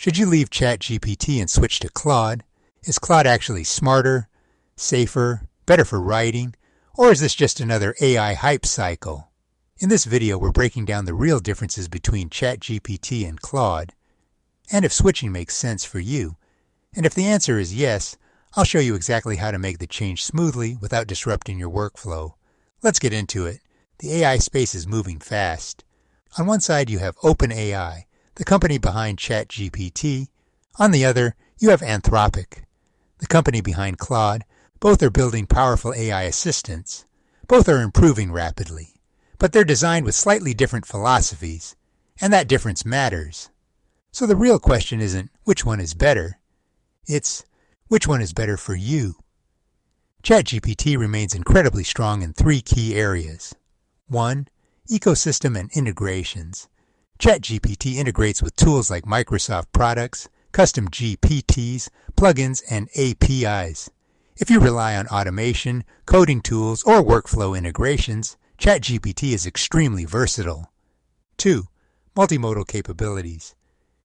Should you leave ChatGPT and switch to Claude? Is Claude actually smarter, safer, better for writing, or is this just another AI hype cycle? In this video, we're breaking down the real differences between ChatGPT and Claude, and if switching makes sense for you. And if the answer is yes, I'll show you exactly how to make the change smoothly without disrupting your workflow. Let's get into it. The AI space is moving fast. On one side, you have OpenAI, the company behind ChatGPT. On the other, you have Anthropic, the company behind Claude. Both are building powerful AI assistants. Both are improving rapidly. But they're designed with slightly different philosophies, and that difference matters. So the real question isn't which one is better. It's which one is better for you. ChatGPT remains incredibly strong in three key areas. 1. Ecosystem and integrations. ChatGPT integrates with tools like Microsoft products, custom GPTs, plugins, and APIs. If you rely on automation, coding tools, or workflow integrations, ChatGPT is extremely versatile. 2. Multimodal capabilities.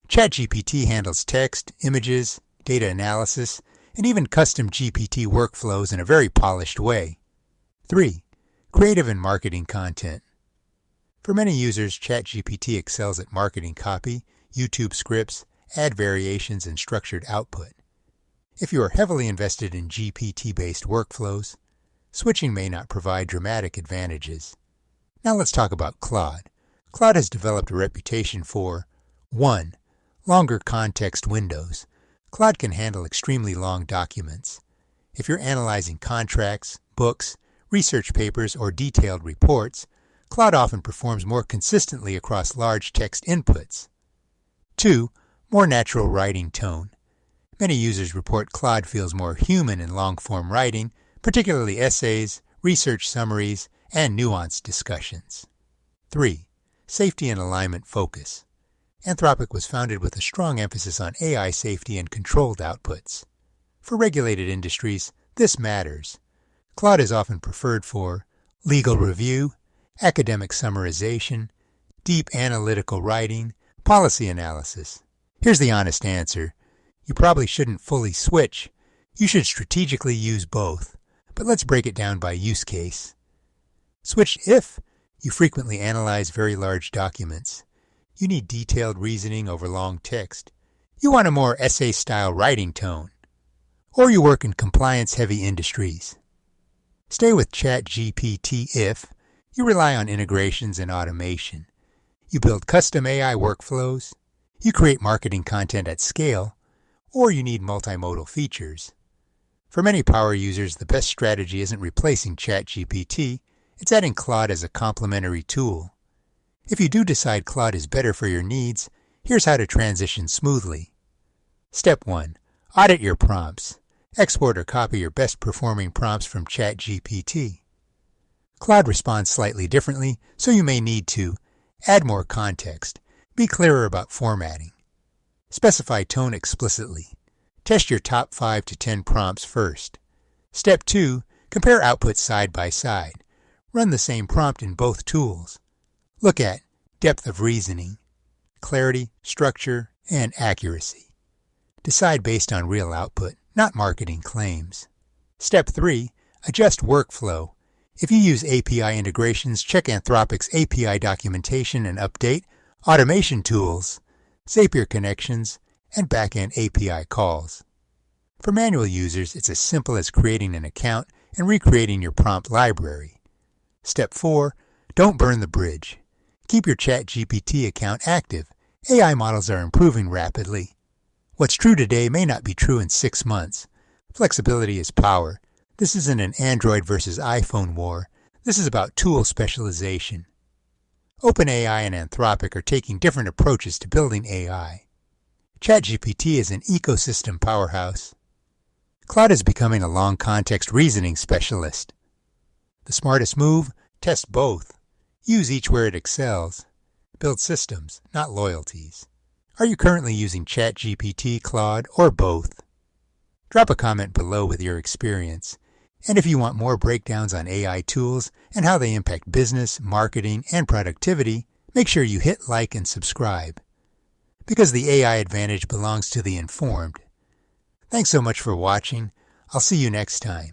ChatGPT handles text, images, data analysis, and even custom GPT workflows in a very polished way. 3. Creative and marketing content. For many users, ChatGPT excels at marketing copy, YouTube scripts, ad variations, and structured output. If you are heavily invested in GPT-based workflows, switching may not provide dramatic advantages. Now let's talk about Claude. Claude has developed a reputation for 1. Longer context windows. Claude can handle extremely long documents. If you're analyzing contracts, books, research papers, or detailed reports, Claude often performs more consistently across large text inputs. 2. More natural writing tone. Many users report Claude feels more human in long-form writing, particularly essays, research summaries, and nuanced discussions. 3. Safety and alignment focus. Anthropic was founded with a strong emphasis on AI safety and controlled outputs. For regulated industries, this matters. Claude is often preferred for legal review, academic summarization, deep analytical writing, policy analysis. Here's the honest answer. You probably shouldn't fully switch. You should strategically use both. But let's break it down by use case. Switch if you frequently analyze very large documents. You need detailed reasoning over long text. You want a more essay-style writing tone. Or you work in compliance-heavy industries. Stay with ChatGPT if you rely on integrations and automation. You build custom AI workflows. You create marketing content at scale. Or you need multimodal features. For many power users, the best strategy isn't replacing ChatGPT. It's adding Claude as a complementary tool. If you do decide Claude is better for your needs, here's how to transition smoothly. Step 1. Audit your prompts. Export or copy your best performing prompts from ChatGPT. Claude responds slightly differently, so you may need to add more context, be clearer about formatting, specify tone explicitly. Test your top 5 to 10 prompts first. Step 2. Compare outputs side by side. Run the same prompt in both tools. Look at depth of reasoning, clarity, structure, and accuracy. Decide based on real output, not marketing claims. Step 3. Adjust workflow. If you use API integrations, check Anthropic's API documentation and update, automation tools, Zapier connections, and backend API calls. For manual users, it's as simple as creating an account and recreating your prompt library. Step 4. Don't burn the bridge. Keep your ChatGPT account active. AI models are improving rapidly. What's true today may not be true in 6 months. Flexibility is power. This isn't an Android versus iPhone war. This is about tool specialization. OpenAI and Anthropic are taking different approaches to building AI. ChatGPT is an ecosystem powerhouse. Claude is becoming a long context reasoning specialist. The smartest move? Test both. Use each where it excels. Build systems, not loyalties. Are you currently using ChatGPT, Claude, or both? Drop a comment below with your experience. And if you want more breakdowns on AI tools and how they impact business, marketing, and productivity, make sure you hit like and subscribe. because the AI advantage belongs to the informed. Thanks so much for watching. I'll see you next time.